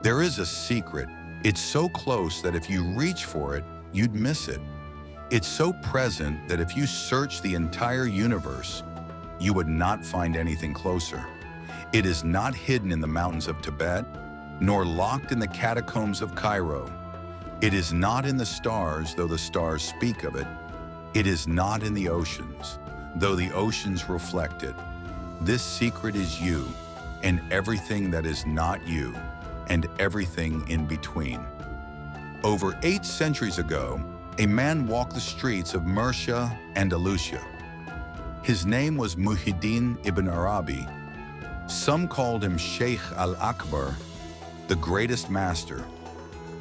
There is a secret. It's so close that if you reach for it, you'd miss it. It's so present that if you search the entire universe, you would not find anything closer. It is not hidden in the mountains of Tibet, nor locked in the catacombs of Cairo. It is not in the stars, though the stars speak of it. It is not in the oceans, though the oceans reflect it. This secret is you, and everything that is not you, and everything in between. Over 8 centuries ago, a man walked the streets of Murcia, Andalusia. His name was Muhyiddin Ibn Arabi. Some called him Sheikh al-Akbar, the greatest master.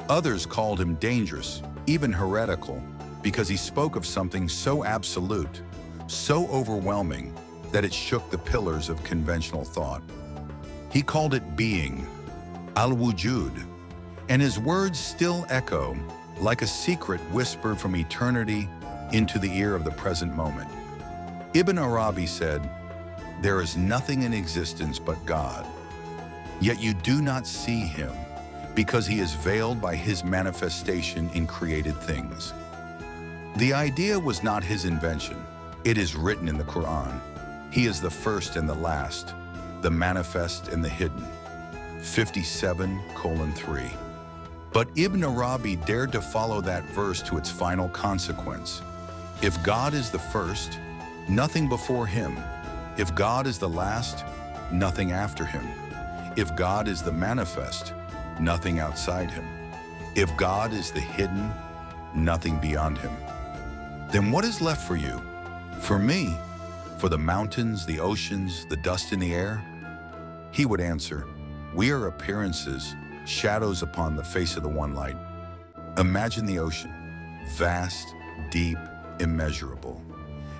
Others called him dangerous, even heretical, because he spoke of something so absolute, so overwhelming, that it shook the pillars of conventional thought. He called it being, al-Wujud, and his words still echo like a secret whispered from eternity into the ear of the present moment. Ibn Arabi said, "There is nothing in existence but God, yet you do not see him because he is veiled by his manifestation in created things." The idea was not his invention. It is written in the Quran. He is the first and the last, the manifest and the hidden. 57:3. But Ibn Arabi dared to follow that verse to its final consequence. If God is the first, nothing before him. If God is the last, nothing after him. If God is the manifest, nothing outside him. If God is the hidden, nothing beyond him. Then what is left for you? For me? For the mountains, the oceans, the dust in the air? He would answer, "We are appearances, shadows upon the face of the one light." Imagine the ocean, vast, deep, immeasurable.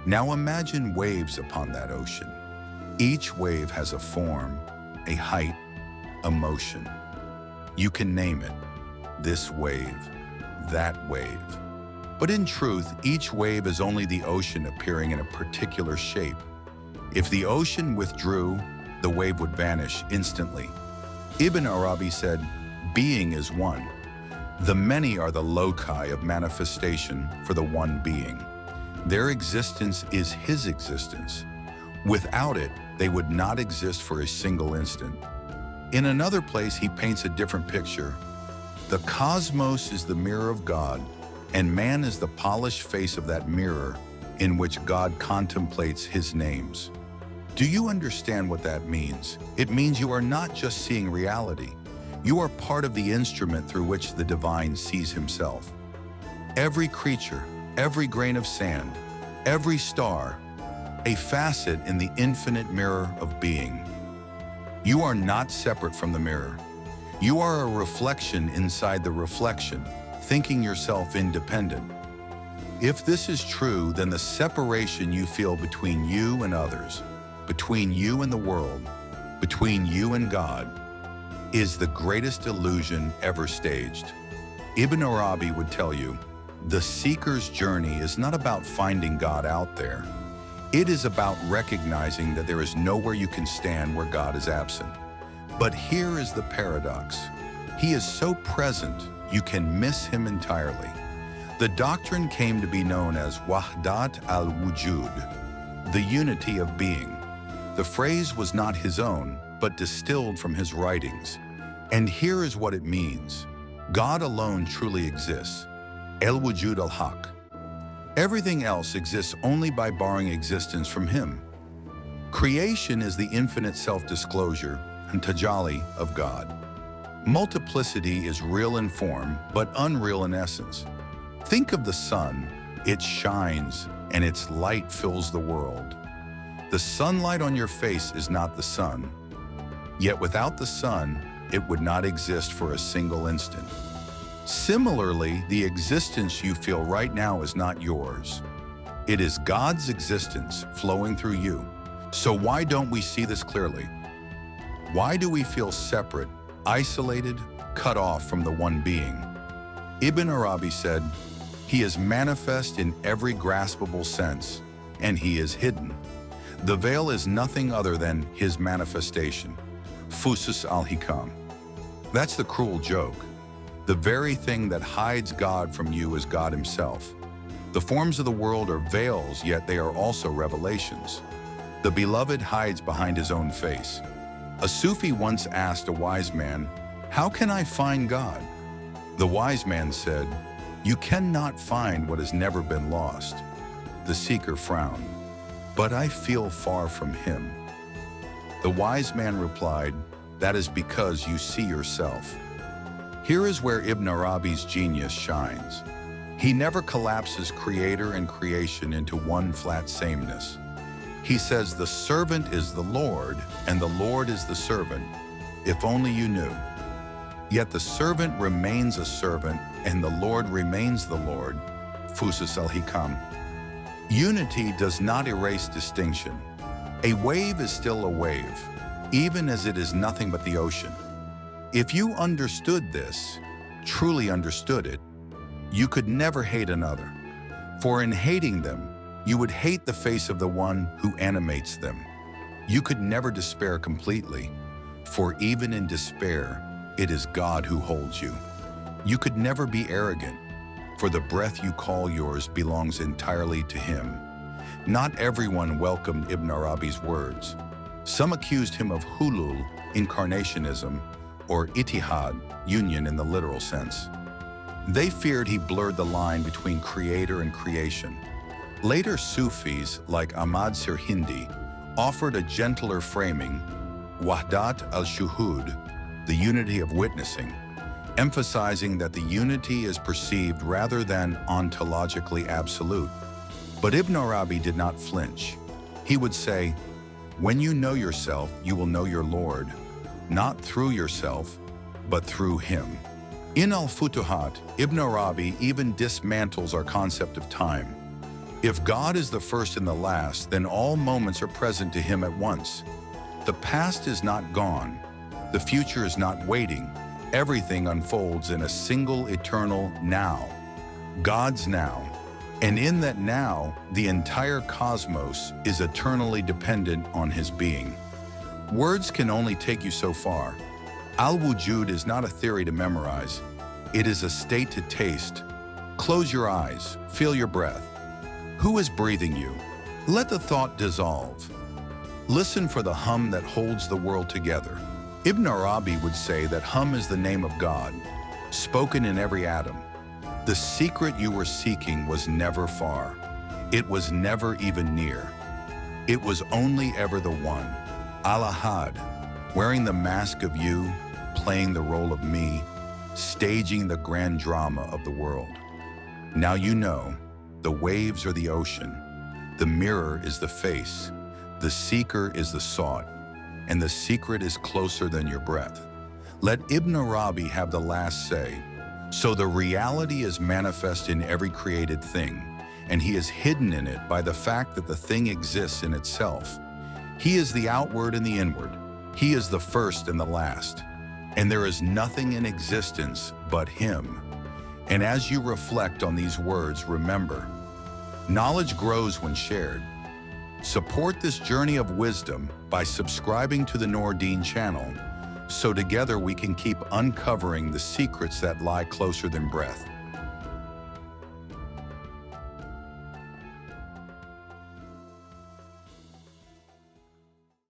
Now imagine waves upon that ocean. Each wave has a form, a height, a motion. You can name it, this wave, that wave. But in truth, each wave is only the ocean appearing in a particular shape. If the ocean withdrew, the wave would vanish instantly. Ibn Arabi said, "Being is one. The many are the loci of manifestation for the one being. Their existence is his existence. Without it, they would not exist for a single instant." In another place, he paints a different picture. The cosmos is the mirror of God, and man is the polished face of that mirror in which God contemplates his names. Do you understand what that means? It means you are not just seeing reality. You are part of the instrument through which the divine sees himself. Every creature, every grain of sand, every star, a facet in the infinite mirror of being. You are not separate from the mirror. You are a reflection inside the reflection, thinking yourself independent. If this is true, then the separation you feel between you and others, between you and the world, between you and God, is the greatest illusion ever staged. Ibn Arabi would tell you, the seeker's journey is not about finding God out there. It is about recognizing that there is nowhere you can stand where God is absent. But here is the paradox. He is so present, you can miss him entirely. The doctrine came to be known as Wahdat al-Wujud, the unity of being. The phrase was not his own, but distilled from his writings. And here is what it means. God alone truly exists. al-Wujud al-Haq. Everything else exists only by borrowing existence from him. Creation is the infinite self-disclosure and tajalli of God. Multiplicity is real in form, but unreal in essence. Think of the sun. It shines, and its light fills the world. The sunlight on your face is not the sun. Yet without the sun, it would not exist for a single instant. Similarly, the existence you feel right now is not yours. It is God's existence flowing through you. So why don't we see this clearly? Why do we feel separate, isolated, cut off from the one being? Ibn Arabi said, "He is manifest in every graspable sense, and he is hidden. The veil is nothing other than his manifestation." Fusus al-Hikam. That's the cruel joke. The very thing that hides God from you is God himself. The forms of the world are veils, yet they are also revelations. The beloved hides behind his own face. A Sufi once asked a wise man, "How can I find God?" The wise man said, "You cannot find what has never been lost." The seeker frowned, "But I feel far from him." The wise man replied, "That is because you see yourself." Here is where Ibn Arabi's genius shines. He never collapses creator and creation into one flat sameness. He says the servant is the Lord and the Lord is the servant, if only you knew. Yet the servant remains a servant and the Lord remains the Lord. Fusus al-Hikam. Unity does not erase distinction. A wave is still a wave, even as it is nothing but the ocean. If you understood this, truly understood it, you could never hate another. For in hating them, you would hate the face of the one who animates them. You could never despair completely, for even in despair, it is God who holds you. You could never be arrogant, for the breath you call yours belongs entirely to him. Not everyone welcomed Ibn Arabi's words. Some accused him of hulul, incarnationism, or ittihad, union in the literal sense. They feared he blurred the line between creator and creation. Later Sufis, like Ahmad Sirhindi, offered a gentler framing, Wahdat al-Shuhud, the unity of witnessing, emphasizing that the unity is perceived rather than ontologically absolute. But Ibn Arabi did not flinch. He would say, "When you know yourself, you will know your Lord, not through yourself, but through him." In Al-Futuhat, Ibn Arabi even dismantles our concept of time. If God is the first and the last, then all moments are present to him at once. The past is not gone. The future is not waiting. Everything unfolds in a single eternal now. God's now. And in that now, the entire cosmos is eternally dependent on his being. Words can only take you so far. Al-Wujud is not a theory to memorize. It is a state to taste. Close your eyes, feel your breath. Who is breathing you? Let the thought dissolve. Listen for the hum that holds the world together. Ibn Arabi would say that hum is the name of God, spoken in every atom. The secret you were seeking was never far. It was never even near. It was only ever the one, Al-Ahad, wearing the mask of you, playing the role of me, staging the grand drama of the world. Now you know, the waves are the ocean, the mirror is the face, the seeker is the sought, and the secret is closer than your breath. Let Ibn Arabi have the last say. So the reality is manifest in every created thing, and he is hidden in it by the fact that the thing exists in itself. He is the outward and the inward. He is the first and the last. And there is nothing in existence but him. And as you reflect on these words, remember, knowledge grows when shared. Support this journey of wisdom by subscribing to the NoorDeen channel, so together we can keep uncovering the secrets that lie closer than breath.